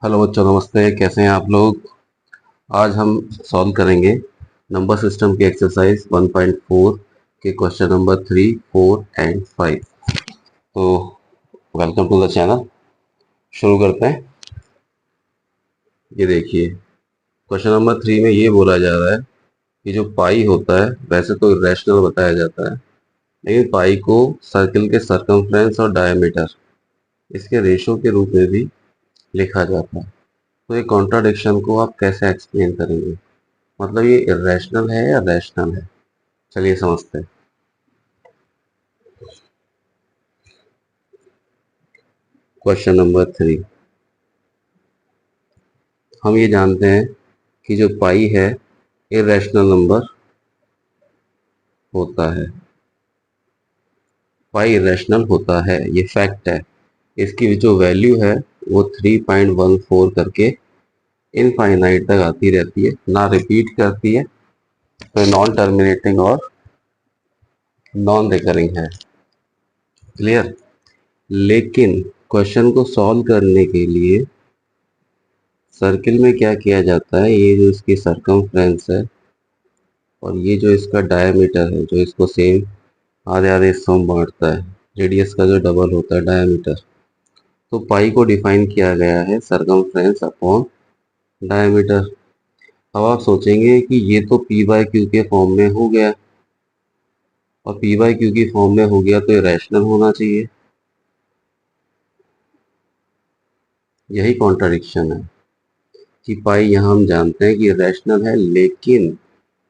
Hello बच्चों, नमस्ते। कैसे हैं आप लोग? आज हम सॉल्व करेंगे नंबर सिस्टम की एक्सरसाइज 1.4 के क्वेश्चन नंबर 3, 4 एंड 5। तो वेलकम टू द चैनल। शुरू करते हैं। ये देखिए, क्वेश्चन नंबर 3 में ये बोला जा रहा है कि जो पाई होता है वैसे तो इरेशनल बताया जाता है, लेकिन पाई को सर्किल के सरकमफ्रेंस और डायमीटर इसके रेशो के रूप में भी लिखा जाता है। तो ये कॉन्ट्राडिक्शन को आप कैसे एक्सप्लेन करेंगे? मतलब ये इरेशनल है या रैशनल है? चलिए समझते हैं। क्वेश्चन नंबर 3, हम ये जानते हैं कि जो पाई है इरेशनल नंबर होता है। पाई इरेशनल होता है, ये फैक्ट है। इसकी जो वैल्यू है वो 3.14 करके इनफाइनाइट तक आती रहती है, ना रिपीट करती है। तो नॉन टर्मिनेटिंग और नॉन रिकरिंग है। क्लियर? लेकिन क्वेश्चन को सॉल्व करने के लिए सर्किल में क्या किया जाता है, ये जो इसकी सरकमफ्रेंस है और ये जो इसका डायमीटर है, जो इसको सेम आधे आधे हिस्सों में बांटता है, रेडियस का जो डबल होता है डायमीटर। तो पाई को डिफाइन किया गया है सरकमफ्रेंस अपॉन डायमीटर। अब आप सोचेंगे कि ये तो पी बाय क्यू के फॉर्म में हो गया, और पी बाय क्यू की फॉर्म में हो गया तो ये रैशनल होना चाहिए। यही कॉन्ट्राडिक्शन है कि पाई यहाँ हम जानते हैं कि रैशनल है, लेकिन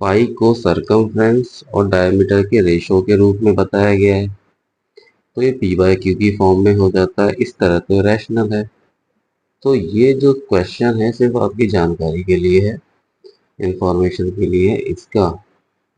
पाई को सरकमफ्रेंस और डायमीटर के रेशो के रूप में बताया गया है, तो ये पी बाय क्यू की फॉर्म में हो जाता है। इस तरह तो रैशनल है। तो ये जो क्वेश्चन है सिर्फ आपकी जानकारी के लिए है, इंफॉर्मेशन के लिए। इसका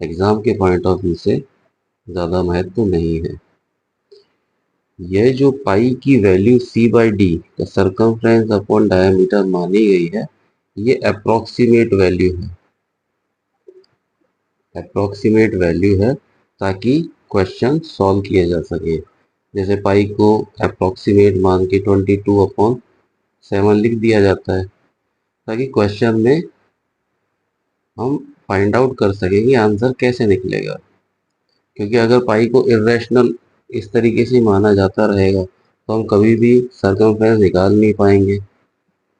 एग्जाम के पॉइंट ऑफ व्यू से ज़्यादा महत्व नहीं है। यह जो पाई की वैल्यू सी बाई डी का सरकमफ्रेंस अपॉन डायमीटर मानी गई है, ये अप्रोक्सीमेट वैल्यू है। अप्रोक्सीमेट वैल्यू है ताकि क्वेश्चन सॉल्व किया जा सके। जैसे पाई को अप्रोक्सीमेट मान के 22/7 लिख दिया जाता है, ताकि क्वेश्चन में हम फाइंड आउट कर सकें कि आंसर कैसे निकलेगा। क्योंकि अगर पाई को इरेशनल इस तरीके से माना जाता रहेगा तो हम कभी भी सरकमफ्रेंस निकाल नहीं पाएंगे।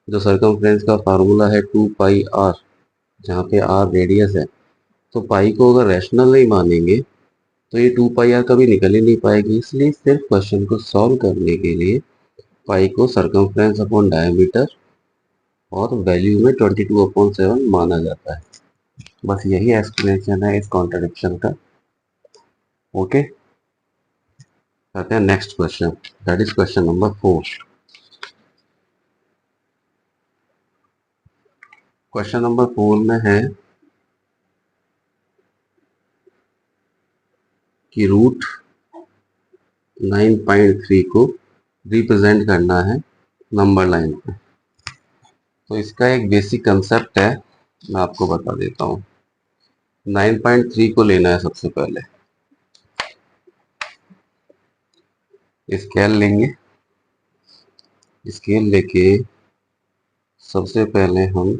जो सरकमफ्रेंस का फार्मूला है 2 पाई आर, जहाँ पे आर रेडियस है, तो पाई को अगर रैशनल नहीं मानेंगे तो ये 2 पाई आर कभी निकल ही नहीं पाएगी। इसलिए सिर्फ क्वेश्चन को सॉल्व करने के लिए पाई को सरकमफ्रेंस अपॉन डायमीटर और वैल्यू में 22/7 माना जाता है। बस यही एक्सप्लेनेशन है इस कॉन्ट्रडिक्शन का। ओके, करते हैं next question, that is question number 4। Question number 4 में है कि रूट 9.3 को रिप्रेजेंट करना है नंबर लाइन पे। तो इसका एक बेसिक कंसेप्ट है, मैं आपको बता देता हूँ। 9.3 को लेना है। सबसे पहले स्केल लेंगे। स्केल लेके सबसे पहले हम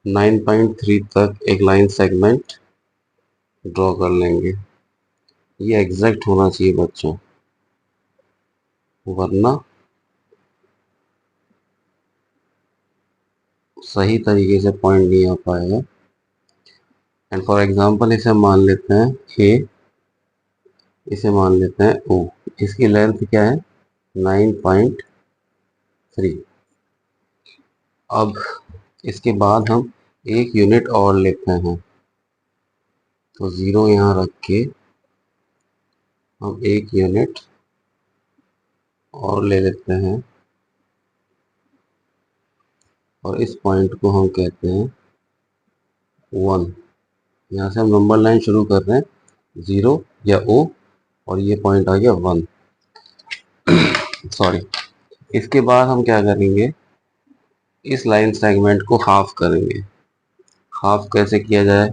9.3 तक एक लाइन सेगमेंट ड्रॉ कर लेंगे। ये एग्जैक्ट होना चाहिए बच्चों, वरना सही तरीके से पॉइंट नहीं आ पाएगा। एंड फॉर एग्जांपल इसे मान लेते हैं ए, इसे मान लेते हैं ओ। इसकी लेंथ क्या है? 9.3। अब इसके बाद हम एक यूनिट और लेते हैं, तो 0 यहाँ रख के हम एक यूनिट और ले लेते हैं, और इस पॉइंट को हम कहते हैं 1। यहाँ से हम नंबर लाइन शुरू कर रहे हैं 0 या ओ, और ये पॉइंट आ गया 1। सॉरी। इसके बाद हम क्या करेंगे, इस लाइन सेगमेंट को हाफ करेंगे। हाफ कैसे किया जाए?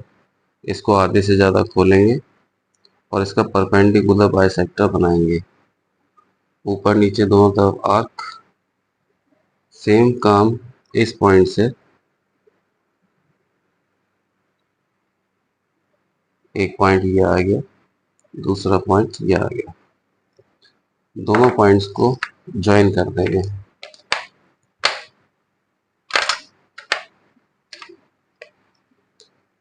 इसको आधे से ज़्यादा खोलेंगे और इसका परपेंडिकुलर बाइसेक्टर बनाएंगे, ऊपर नीचे दोनों तरफ आर्क। सेम काम इस पॉइंट से एक पॉइंट ये आ गया, दूसरा पॉइंट ये आ गया, दोनों पॉइंट्स को ज्वाइन कर देंगे।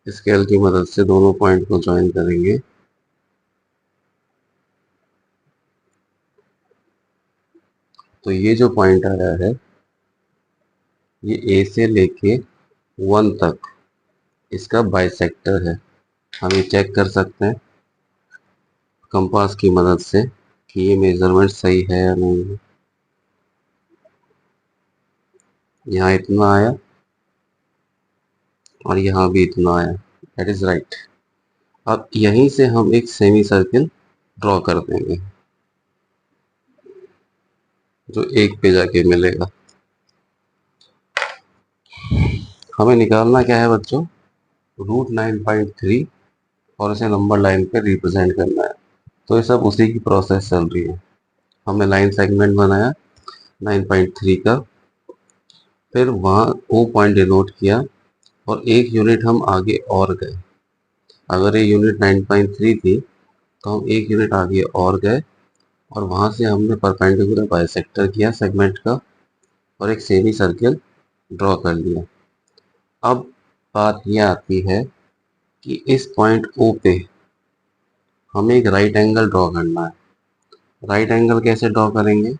स्केल की मदद से दोनों पॉइंट को ज्वाइन करेंगे। तो ये जो पॉइंट आया है ये ए से लेके 1 तक इसका बाइसेक्टर है। हम ये चेक कर सकते हैं कंपास की मदद से कि ये मेजरमेंट सही है या नहीं। यहाँ इतना आया और यहाँ भी इतना आया, दैट इज राइट। अब यहीं से हम एक सेमी सर्किल ड्रॉ कर देंगे जो एक पे जाके मिलेगा। हमें निकालना क्या है बच्चों, √9.3 और इसे नंबर लाइन पे रिप्रेजेंट करना है। तो ये सब उसी की प्रोसेस चल रही है। हमने लाइन सेगमेंट बनाया 9.3 का, फिर वहाँ वो पॉइंट डिनोट किया और एक यूनिट हम आगे और गए। अगर ये यूनिट 9.3 थी तो हम एक यूनिट आगे और गए और वहाँ से हमने परपेंडिकुलर बाइसेक्टर किया सेगमेंट का और एक सेमी सर्किल ड्रॉ कर लिया। अब बात यह आती है कि इस पॉइंट ओ पे हमें एक राइट एंगल ड्रॉ करना है। राइट एंगल कैसे ड्रॉ करेंगे,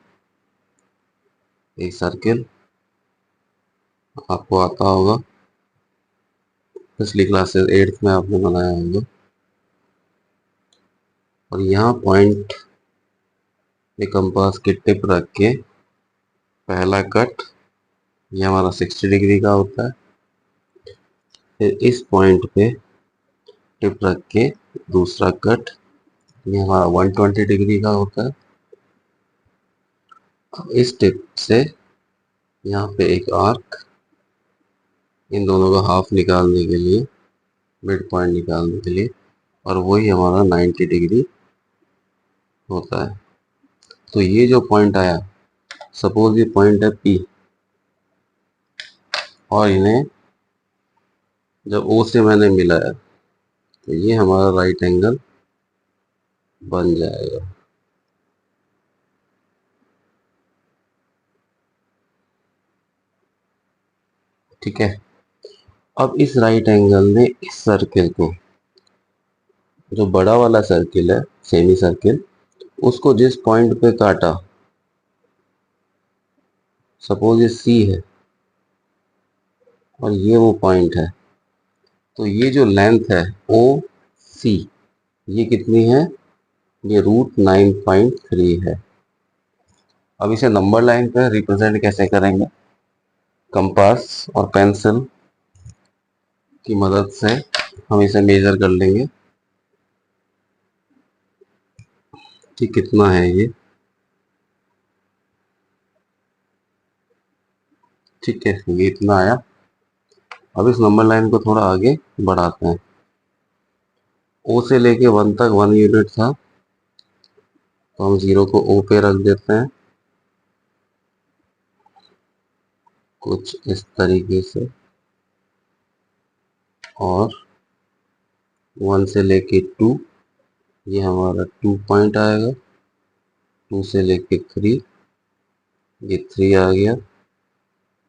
एक सर्किल आपको आता होगा, पिछली क्लासेस 8th में आपने बनाया होगा, और यहाँ पॉइंट पे कंपास की टिप रख के पहला कट ये हमारा 60 डिग्री का होता है, फिर इस पॉइंट पे टिप रख के दूसरा कट ये हमारा 120 डिग्री का होता है। अब इस टिप से यहाँ पे एक आर्क, इन दोनों का हाफ निकालने के लिए, मिड पॉइंट निकालने के लिए, और वही हमारा 90 डिग्री होता है। तो ये जो पॉइंट आया, सपोज ये पॉइंट है P और इन्हें जब O से मैंने मिलाया तो ये हमारा राइट एंगल बन जाएगा। ठीक है, अब इस राइट एंगल ने इस सर्किल को, जो बड़ा वाला सर्किल है सेमी सर्किल, उसको जिस पॉइंट पे काटा, सपोज ये C है और ये वो पॉइंट है, तो ये जो लेंथ है OC ये कितनी है, ये √9.3 है। अब इसे नंबर लाइन पे रिप्रेजेंट कैसे करेंगे, कंपास और पेंसिल की मदद से हम इसे मेजर कर लेंगे कि कितना है ये। ठीक है, ये इतना आया। अब इस नंबर लाइन को थोड़ा आगे बढ़ाते हैं। O से लेके 1 तक 1 यूनिट था, तो हम 0 को O पे रख देते हैं कुछ इस तरीके से, और 1 से लेके 2 ये हमारा 2 पॉइंट आएगा, 2 से लेके 3 ये 3 आ गया,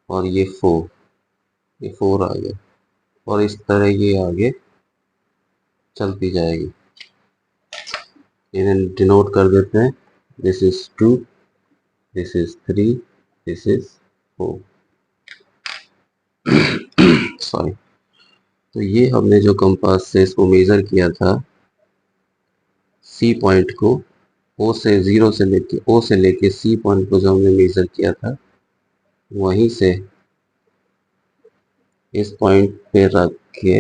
और ये 4 ये 4 आ गया, और इस तरह ये आगे चलती जाएगी। इन्हें डिनोट कर देते हैं, this is 2, this is 3, this is 4। Sorry. तो ये हमने जो कंपास से इसको मेजर किया था सी पॉइंट को, ओ से 0 से लेके ओ से लेके सी पॉइंट को जो हमने मेजर किया था, वहीं से इस पॉइंट पे रख के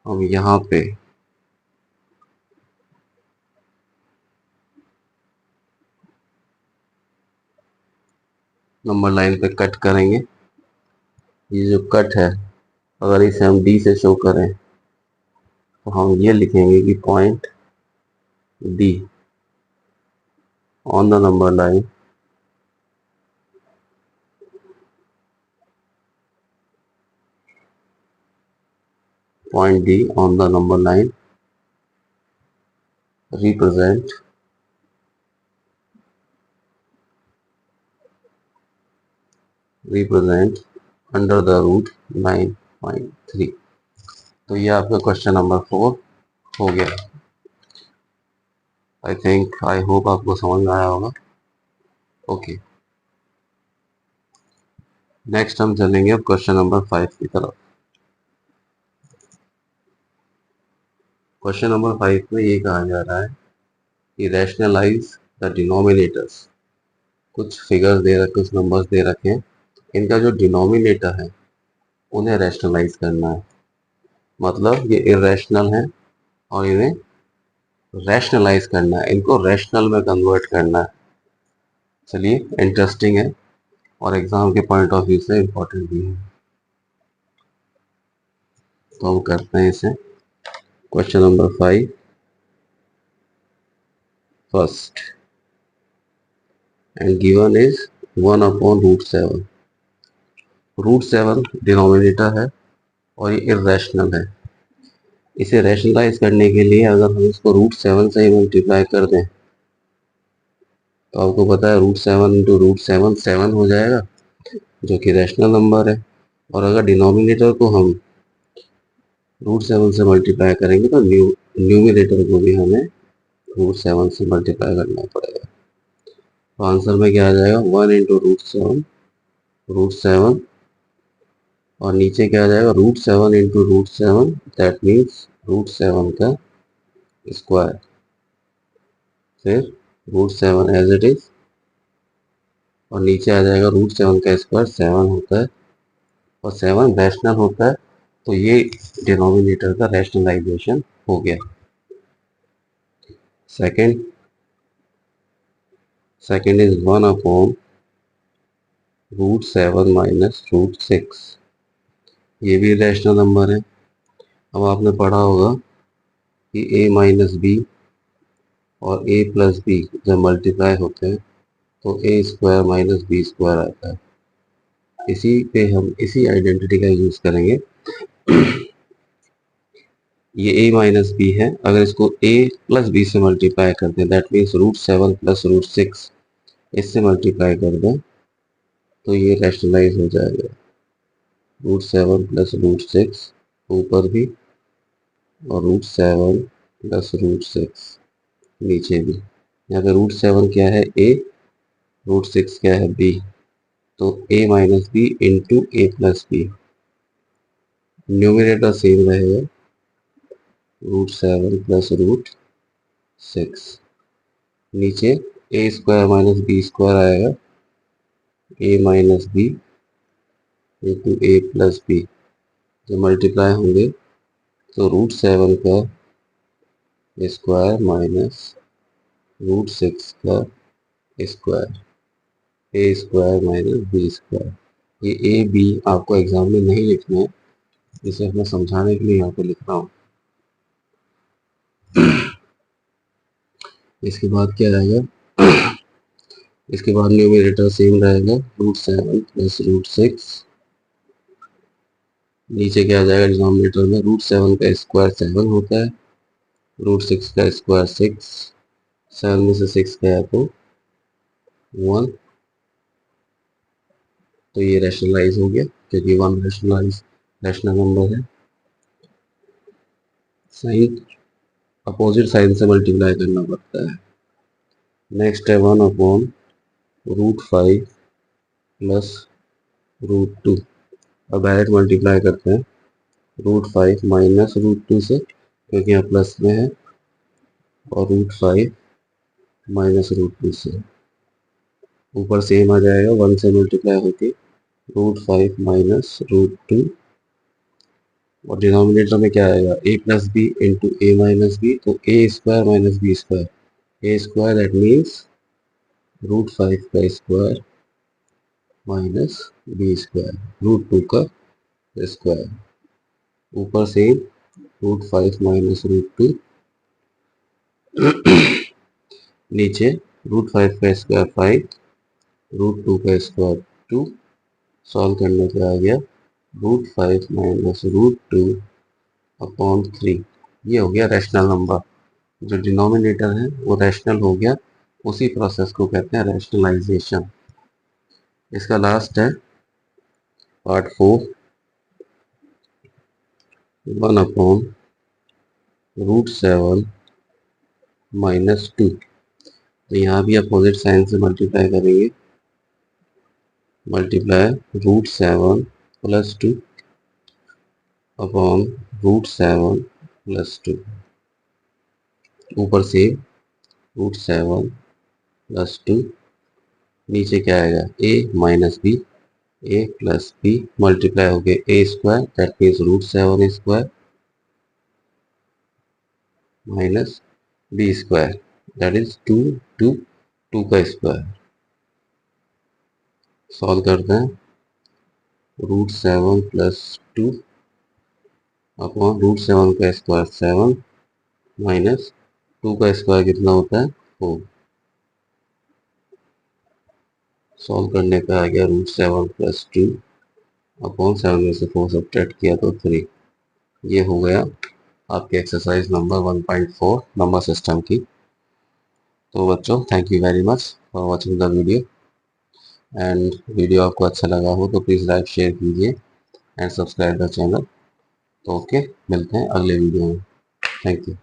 हम यहाँ पे नंबर लाइन पे कट करेंगे। ये जो कट है, अगर इसे हम डी से शो करें तो हम ये लिखेंगे कि point D on the number line Point D on the number line represent under the root 9.3। तो ये आपका क्वेश्चन नंबर 4 हो गया। आई होप आपको समझ में आया होगा। ओके, नेक्स्ट हम चलेंगे अब क्वेश्चन नंबर 5 की तरफ। क्वेश्चन नंबर 5 में ये कहा जा रहा है कि रैशनलाइज द डिनोमिनेटर्स। कुछ फिगर्स दे रखे, कुछ नंबर्स दे रखे हैं, इनका जो डिनोमिनेटर है उन्हें रैशनलाइज करना है। मतलब ये इरेशनल है और इन्हें रैशनलाइज करना है, इनको रैशनल में कन्वर्ट करना है। चलिए, इंटरेस्टिंग है और एग्जाम के पॉइंट ऑफ व्यू से इम्पोर्टेंट भी है। तो हम करते हैं इसे। Question number 5 first and given is 1/√7। √7 denominator है और ये इरेशनल है। इसे रैशनलाइज करने के लिए अगर हम इसको √7 से ही मल्टीप्लाई कर दें तो आपको पता है √7 इंटू √7 7 हो जाएगा, जो कि रैशनल नंबर है। और अगर डिनोमिनेटर को हम √7 से मल्टीप्लाई करेंगे तो न्यूमिनेटर को भी हमें √7 से मल्टीप्लाई करना पड़ेगा। तो आंसर में क्या आ जाएगा, 1 इंटू √7 और नीचे क्या आ जाएगा, √7 इंटू √7, दैट मीन्स √7 का स्क्वायर, फिर √7 एज इट इज, और नीचे आ जाएगा √7 का स्क्वायर 7 होता है और 7 रैशनल होता है। तो ये डिनोमिनेटर का रैशनलाइजेशन हो गया। Second is 1/√7 minus √6। ये भी रैशनल नंबर है। अब आपने पढ़ा होगा कि a माइनस बी और a प्लस बी जब मल्टीप्लाई होते हैं तो a square minus B square आता है। इसी पे हम इसी आइडेंटिटी का यूज करेंगे। ये a माइनस बी है, अगर इसको a प्लस बी से मल्टीप्लाई कर दें दैट मीन्स √7 प्लस √6 इससे मल्टीप्लाई कर दें तो ये रैशनलाइज हो जाएगा। √7 प्लस √6 ऊपर भी और √7 प्लस √6 नीचे भी। यहाँ पे √7 क्या है, a, √6 क्या है, b। तो a minus B into A plus B, numerator same रहेगा, √7 प्लस √6। नीचे a square minus B square आएगा, a minus B into A plus B. जब मल्टीप्लाई होंगे तो √7 का स्क्वायर माइनस √6 का square, A square minus B square. ये A B आपको एग्जाम में नहीं लिखना है, इसे मैं समझाने के लिए यहाँ पे लिख रहा हूँ। इसके बाद क्या रहेगा, इसके बाद न्यूमरेटर सेम रहेगा, √7 प्लस √6। नीचे क्या आ जाएगा डिनोमिनेटर में, √7 का स्क्वायर 7 होता है, √6 का स्क्वायर 6, 7 में से 6 गया तो 1। तो ये रैशनलाइज हो गया क्योंकि 1 रैशनल नंबर है। साइन अपोजिट साइन से मल्टीप्लाई करना पड़ता है। नेक्स्ट है 1/√5 प्लस √2। अब डायरेक्ट मल्टीप्लाई करते हैं √5 माइनस √2 से, क्योंकि यहाँ प्लस में है, और √5 माइनस √2 से। ऊपर सेम आ जाएगा, 1 से मल्टीप्लाई होके √5 माइनस √2, और डिनोमिनेटर में क्या आएगा, a plus B into A minus B. तो a square minus B square, A square that means √5 का स्क्वायर माइनस बी स्क्वायर, √2 का स्क्वायर। ऊपर से √5 माइनस √2, नीचे √5 का स्क्वायर 5, √2 का स्क्वायर 2। सॉल्व करने पे आ गया √5 माइनस √2 अपॉन 3। ये हो गया रैशनल नंबर। जो डिनोमिनेटर है वो रैशनल हो गया, उसी प्रोसेस को कहते हैं रैशनलाइजेशन। इसका लास्ट है पार्ट 4, 1/√7 -2। तो यहाँ भी अपोजिट साइन से मल्टीप्लाई करेंगे, मल्टीप्लाई √7 + 2 अपॉन √7 + 2। ऊपर से √7 + 2, नीचे क्या आएगा a - b, a + b multiply हो गया a² that means √7² - b² that is 2 2 2 का स्क्वायर। सॉल्व करते हैं, √7 + 2 अपॉन √7 का स्क्वायर 7 माइनस 2 का स्क्वायर कितना होता है 4। सॉल्व करने पे आ गया √7 + 2 अपॉन 7 में से 4 सब्ट्रैक्ट किया तो 3। ये हो गया आपके एक्सरसाइज नंबर 1.4 नंबर सिस्टम की। तो बच्चों thank you very much for watching the video, and video आपको अच्छा लगा हो तो प्लीज़ लाइक शेयर कीजिए एंड सब्सक्राइब द चैनल। तो ओके, मिलते हैं अगले वीडियो में। Thank you.